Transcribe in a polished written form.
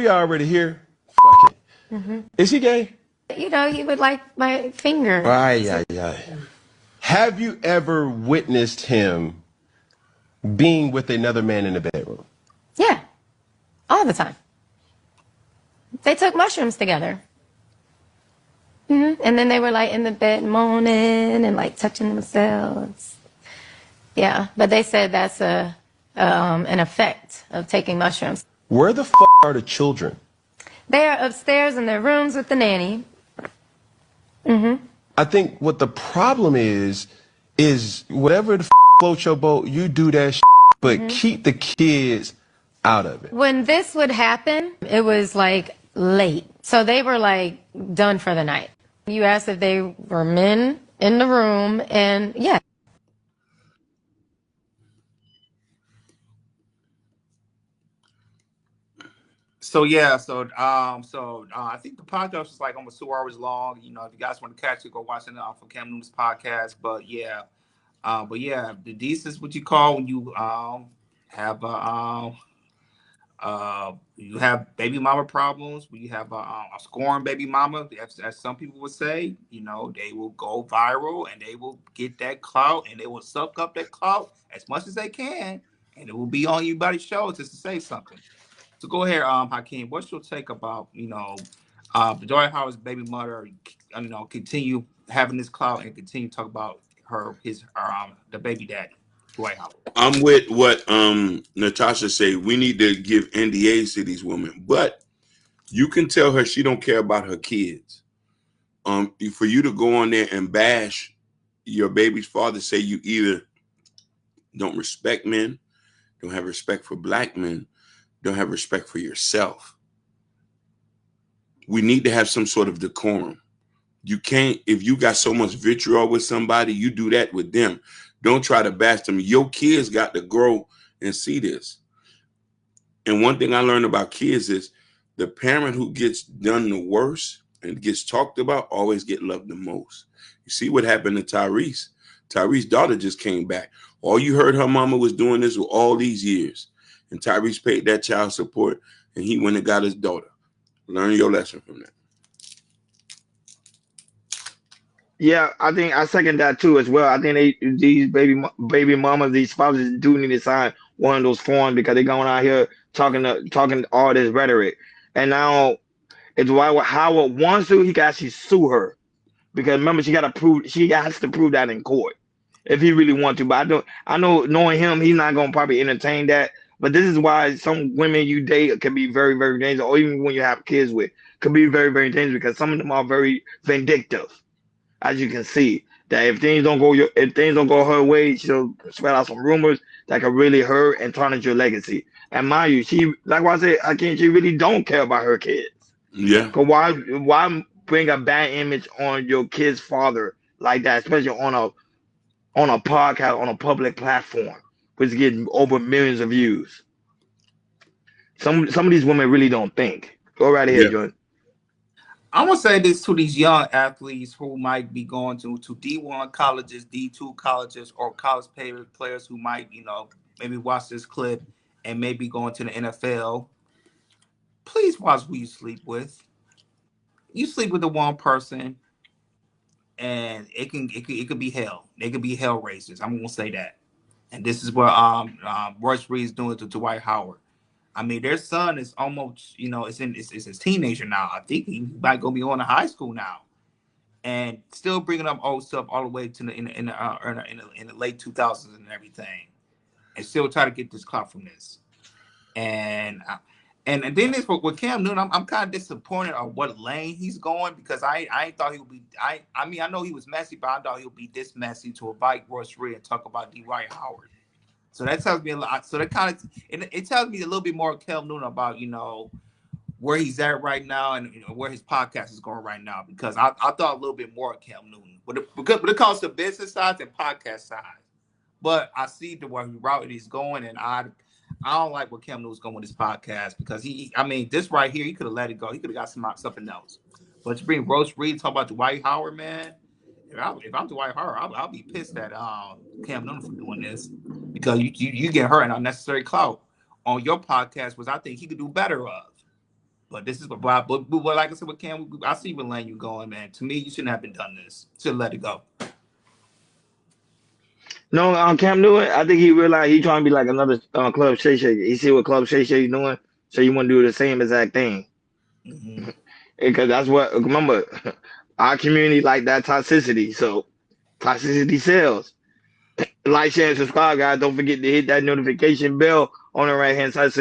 We already here. Fuck it. Mm-hmm. Is he gay? You know, he would like my finger. Ay. Have you ever witnessed him being with another man in the bedroom? Yeah, all the time. They took mushrooms together. And then they were like in the bed moaning and like touching themselves. Yeah, but they said that's an effect of taking mushrooms. Where the fuck are the children? They are upstairs in their rooms with the nanny. I think what the problem is whatever the floats your boat, you do that but keep the kids out of it. When this would happen, it was like late. So they were like done for the night. You asked if they were men in the room, and yeah. So yeah, I think the podcast is like almost 2 hours long. You know, if you guys want to catch it, go watch it from Cam Newton's podcast. But yeah, the this is what you call when you have you have baby mama problems. When you have a scoring baby mama, as some people would say, you know, they will go viral and they will get that clout and they will suck up that clout as much as they can, and it will be on anybody's show just to say something. So go ahead, Hakeem. What's your take about the Dwight Howard's baby mother? You know, continue having this clout and continue to talk about the baby daddy, Dwight Howard. I'm with what Natasha say. We need to give NDAs to these women, but you can tell her she don't care about her kids. For you to go on there and bash your baby's father, say you either don't respect men, don't have respect for black men, don't have respect for yourself. We need to have some sort of decorum. You can't, if you got so much vitriol with somebody, you do that with them. Don't try to bash them. Your kids got to grow and see this. And one thing I learned about kids is the parent who gets done the worst and gets talked about always get loved the most. You see what happened to Tyrese? Tyrese's daughter just came back. All you heard her mama was doing this with all these years. And Tyrese paid that child support and he went and got his daughter. Learn your lesson from that. Yeah, I think I second that too as well. I think these baby mamas, these spouses do need to sign one of those forms because they're going out here talking all this rhetoric. And now it's why Howard wants to, he can actually sue her because remember she has to prove that in court if he really wants to. But I know knowing him, he's not gonna probably entertain that. But this is why some women you date can be very, very dangerous, or even when you have kids with, can be very, very dangerous because some of them are very vindictive. As you can see, that if things don't go her way, she'll spread out some rumors that could really hurt and tarnish your legacy. And mind you, she, like what I said, again, she really don't care about her kids. Yeah. Cause why bring a bad image on your kid's father like that, especially on a podcast on a public platform, which is getting over millions of views. Some of these women really don't think. Go right ahead, Jordan. I want to say this to these young athletes who might be going to D1 colleges, D2 colleges, or college players who might, maybe watch this clip and maybe going to the NFL. Please watch who you sleep with. You sleep with the one person, and it could be hell. They could be hell raisers. I'm gonna say that. And this is what Royce is doing to Dwight Howard. I mean, their son is almost, it's his teenager now. I think he might go be on to high school now, and still bringing up old stuff all the way to in the late 2000s and everything, and still try to get this clout from this. And then this with Cam Newton, I'm kind of disappointed on what lane he's going because I thought he would be. I mean, I know he was messy, but I thought he would be this messy to invite Royce and talk about Dwight Howard. So that tells me a lot. So that kind of it tells me a little bit more of Cam Newton about where he's at right now and where his podcast is going right now. Because I thought a little bit more of Cam Newton, but it comes to business side and podcast side. But I see the way route he's going, and I don't like where Cam Newton's going with his podcast because this right here he could have let it go. He could have got something else. But to bring Royce Reed talk about Dwight Howard, man. If I'm Dwight Howard, I'll be pissed at Cam Newton for doing this because you get hurt and unnecessary clout on your podcast, which I think he could do better of. But this is what Bob. But like I said, with Cam, I see where lane you going, man. To me, you shouldn't have been done this. Should let it go. No, Cam Newton, I think he realized he trying to be like another Club Shay Shay. He see what Club Shay Shay doing, so you want to do the same exact thing. Because that's what, remember, our community like that toxicity. So toxicity sells. Like, share, and subscribe, guys. Don't forget to hit that notification bell on the right hand side so